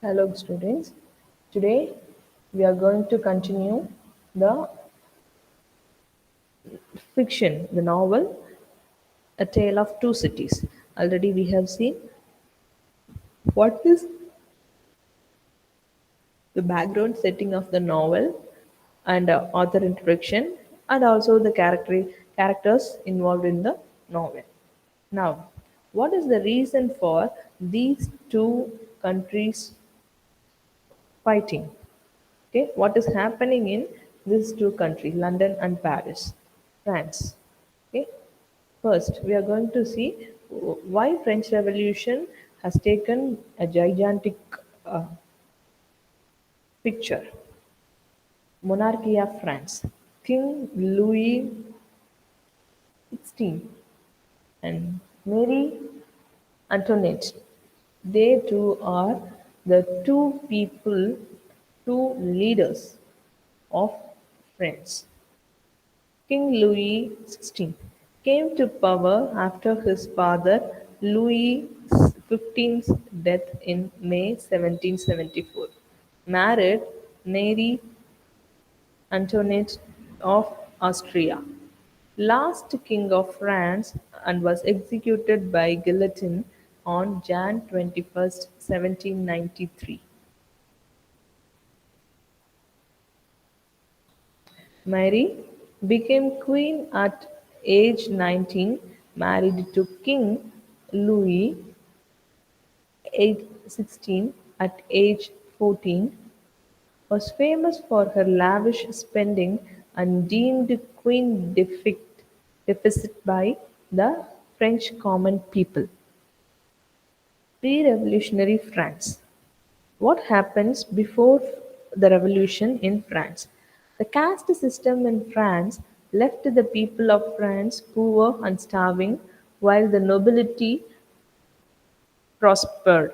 Hello, students. Today we are going to continue the fiction, the novel A Tale of Two Cities. Already we have seen what is the background setting of the novel and author introduction and also the characters involved in the novel. Now, what is the reason for these two countries fighting? Okay, what is happening in these two countries, London and Paris, France? Okay, first we are going to see why French Revolution has taken a gigantic uh, picture. Monarchy of France, King Louis XVI and Marie Antoinette. They two are the two people, two leaders of France. King Louis XVI came to power after his father Louis XV's death in May 1774. Married Marie Antoinette of Austria, last king of France, and was executed by guillotine on Jan 21, 1793. Mary became queen at age 19, married to King Louis XVI at age 14, was famous for her lavish spending and deemed queen deficit by the French common people. Pre-revolutionary France. What happens before the revolution in France? The caste system in France left the people of France poor and starving, while the nobility prospered.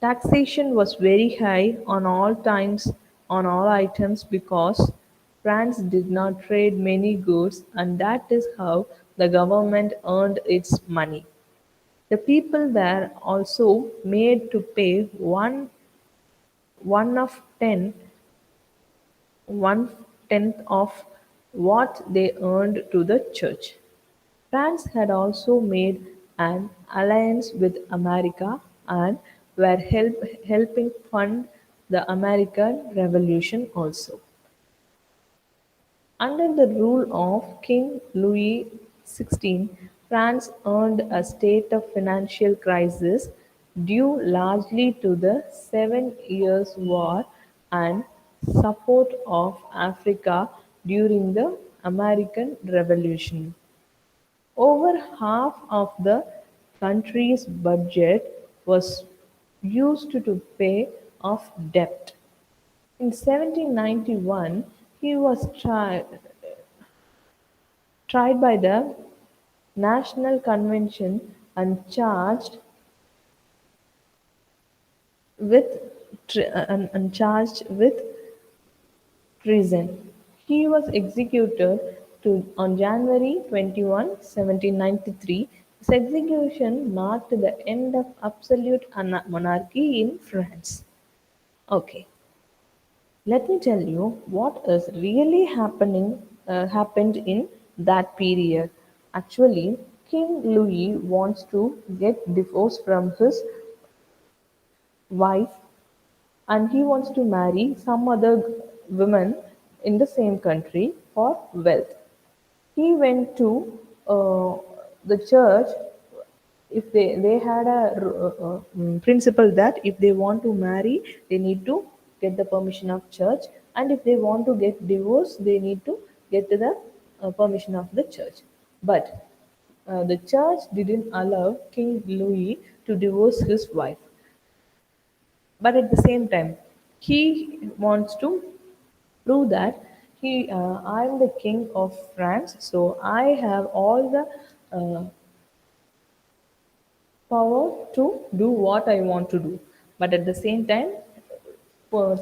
Taxation was very high on all items because France did not trade many goods, and that is how the government earned its money. The people were also made to pay one of 1/10 of what they earned to the church. France had also made an alliance with America and were helping fund the American Revolution also. Under the rule of King Louis XVI, France earned a state of financial crisis due largely to the Seven Years' War and support of Africa during the American Revolution. Over half of the country's budget was used to pay off debt. In 1791, he was tried by the National Convention and with charged with treason. He was executed on January 21, 1793. His execution marked the end of absolute monarchy in France. Okay, let me tell you what is really happened in that period. Actually, King Louis wants to get divorce from his wife and he wants to marry some other woman in the same country for wealth. He went to uh, the church. If they had a principle that if they want to marry, they need to get the permission of church, and if they want to get divorced, they need to get the permission of the church. But the church didn't allow King Louis to divorce his wife, but at the same time he wants to prove that I'm the king of France, so I have all the uh, power to do what I want to do. But at the same time,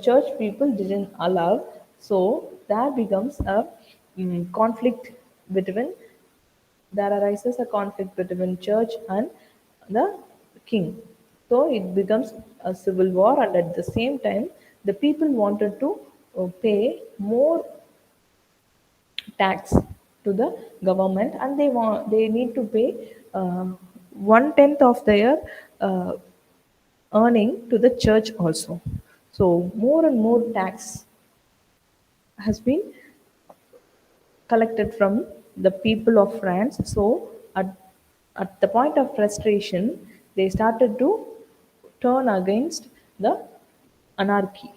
church people didn't allow, so there becomes a conflict between, there arises a conflict between church and the king. So it becomes a civil war, and at the same time, the people wanted to pay more tax to the government, and they need to pay one tenth of their uh, earning to the church also. So more and more tax has been collected from the people of France. So at the point of frustration, they started to turn against the anarchy,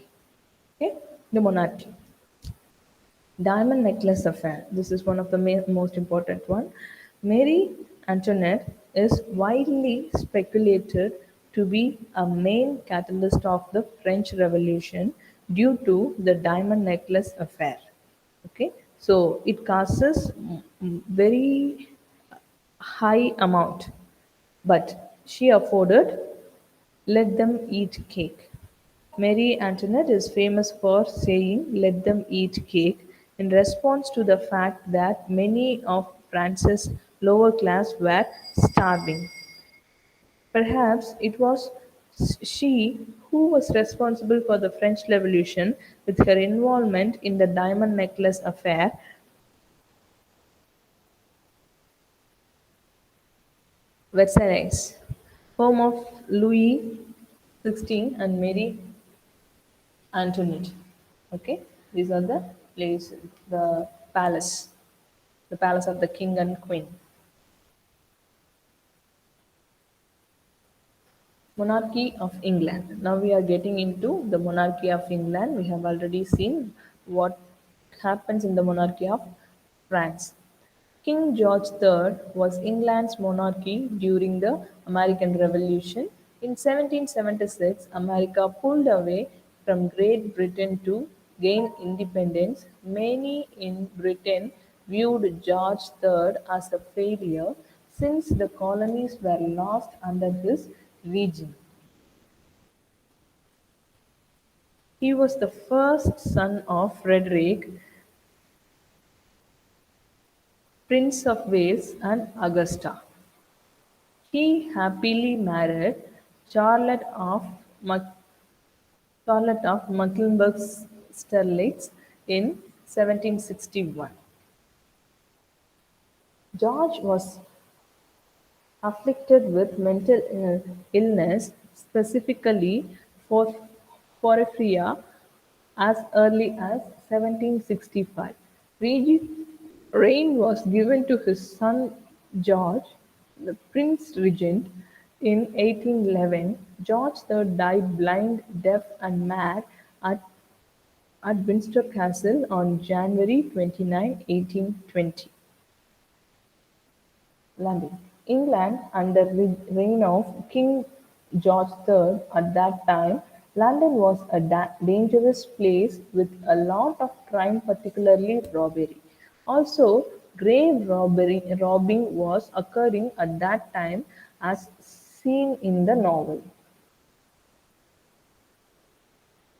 okay, the monarchy. Diamond necklace affair. This is one of the most important one. Mary Antoinette is widely speculated to be a main catalyst of the French Revolution due to the diamond necklace affair. Okay, so it costs very high amount, but she afforded let them eat cake. Marie Antoinette is famous for saying "let them eat cake" in response to the fact that many of France's lower class were starving. Perhaps it was she who was responsible for the French Revolution with her involvement in the diamond necklace affair. Versailles, home of Louis XVI and Marie Antoinette. Okay, these are the places, the palace of the king and queen. Monarchy of England. Now we are getting into the monarchy of England. We have already seen what happens in the monarchy of France. King George III was England's monarchy during the American Revolution. In 1776, America pulled away from Great Britain to gain independence. Many in Britain viewed George III as a failure since the colonies were lost under his regime. He was the first son of Frederick, Prince of Wales and Augusta. He happily married Charlotte of Mac- Charlotte of Mecklenburg-Strelitz in 1761. George was afflicted with mental illness, specifically for porphyria, as early as 1765. Reign was given to his son George, the Prince Regent, in 1811. George III died blind, deaf, and mad at Windsor Castle on January 29, 1820. London. England, under the reign of King George III at that time, London was a dangerous place with a lot of crime, particularly robbery. Also, grave robbing was occurring at that time as seen in the novel.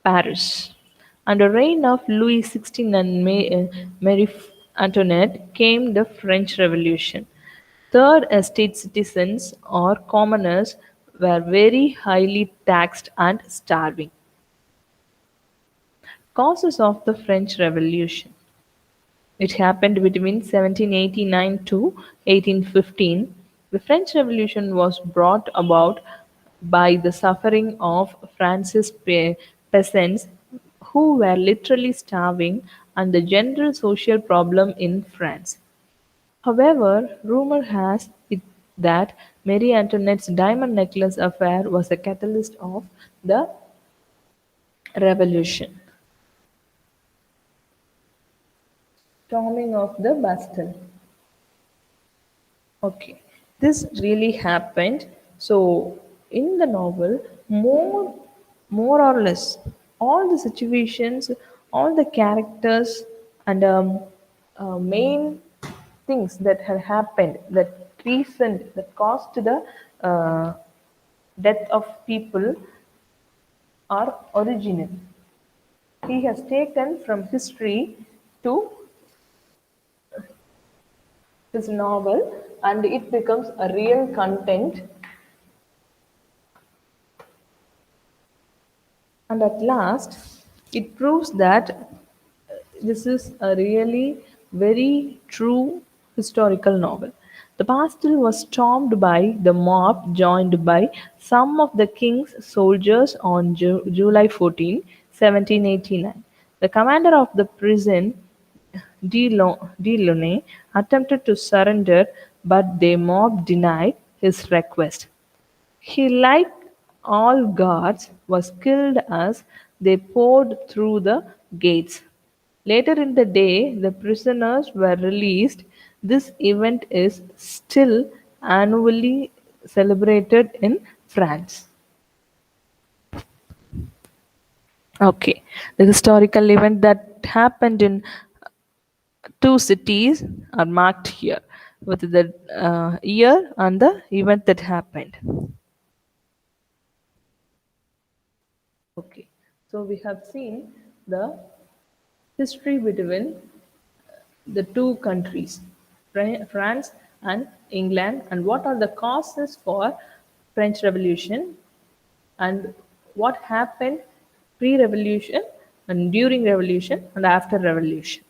Paris. Under reign of Louis XVI and Marie Antoinette came the French Revolution. Third estate citizens or commoners were very highly taxed and starving. Causes of the French Revolution. It happened between 1789 to 1815. The French Revolution was brought about by the suffering of France's peasants who were literally starving and the general social problem in France. However, rumor has it that Marie Antoinette's diamond necklace affair was a catalyst of the revolution. Storming of the Bastille. Okay, this really happened. So, in the novel, more or less, all the situations, all the characters, and main things that had happened, that reasoned, that caused the uh, death of people are original. He has taken from history to his novel, and it becomes a real content And at last, it proves that this is a really very true historical novel. The Bastille was stormed by the mob joined by some of the king's soldiers on July 14, 1789. The commander of the prison, Delaunay, attempted to surrender, but the mob denied his request. He, like all guards, was killed as they poured through the gates. Later in the day, the prisoners were released. This event is still annually celebrated in France. Okay, the historical event that happened in two cities are marked here with the year and the event that happened. Okay, so we have seen the history between the two countries, France and England, and what are the causes for French Revolution and what happened pre-revolution and during revolution and after revolution.